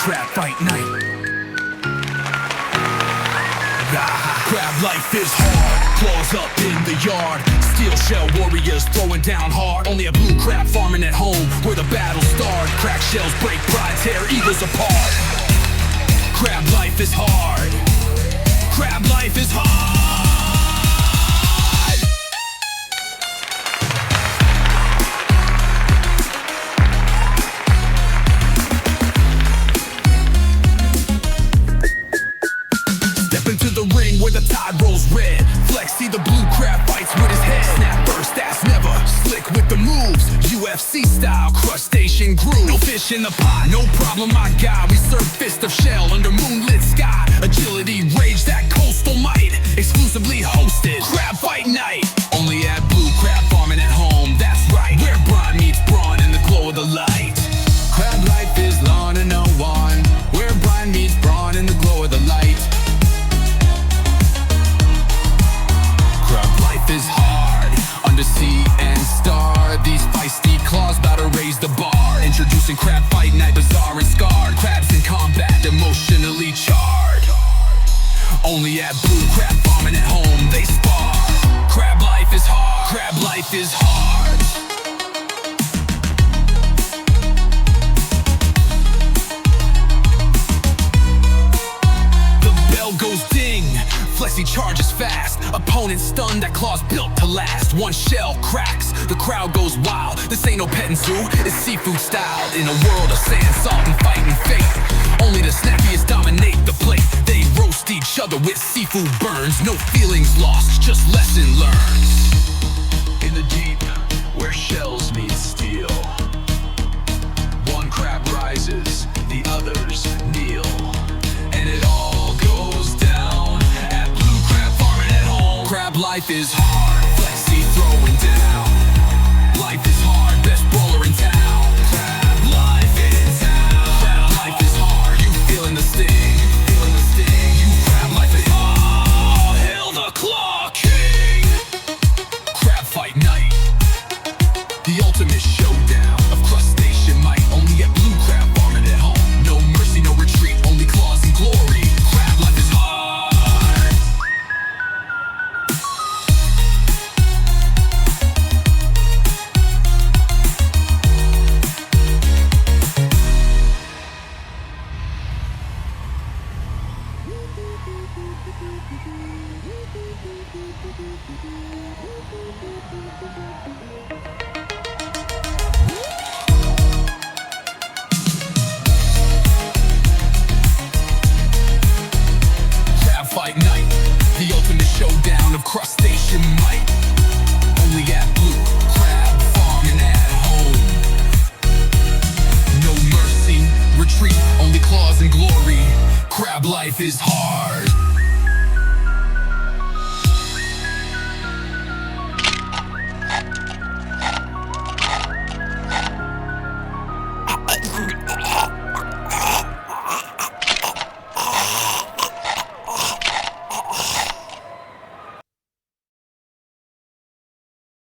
crab fight night. Crab life is hard, claws up in the yard. Steel shell warriors throwing down hard. Only a blue crab farming at home where the battle started. Crack shells break pride, tear eagles apart. Crab life is hard. Crab life is hard. Where the tide rolls red. Flex, see the blue crab fights with his head. Snap first, that's never. Slick with the moves, UFC style, crustacean groove. No fish in the pot, no problem my guy. We serve fist of shell under moonlit sky. Agility, rage, that coastal might. Exclusively hosted, crab fight night. Only at Blue Crab Farming at home, that's right. Where brine meets brawn in the glow of the light. Crab life is lawn and no one. Where brine meets brawn in the glow of the light. Is hard, undersea and star. These feisty claws bout to raise the bar. Introducing crab fight night, bizarre and scarred. Crabs in combat, emotionally charged. Only at Blue Crab Farming at home they spar. Crab life is hard, crab life is hard. The bell goes ding, Flexi charges fast. Opponent stunned, that claw's built to last. One shell cracks, the crowd goes wild. This ain't no petting zoo, it's seafood style. In a world of sand, salt, and fighting fate, only the snappiest dominate the plate. They roast each other with seafood burns. No feelings lost, just lesson learned. In the deep, where shells meet steel, one crab rises, the others kneel. And it all goes down at Blue Crab Farming at home. Crab life is hard, Flexi throwing down. Life is hard, best brawler in town. Crab life in town. Crab life is hard, you feeling the sting. Feeling the sting, you crab life is hard. Hail the Claw King. Crab fight night, the ultimate showdown of crustacean might. Only at Blue Crab Farming at home. No mercy, no retreat, only claws and glory. Crab life is hard. Crab fight night, the ultimate showdown of crustacean might. Only at Blue Crab Farming at home. No mercy, retreat, only claws and glory. Crab life is hard.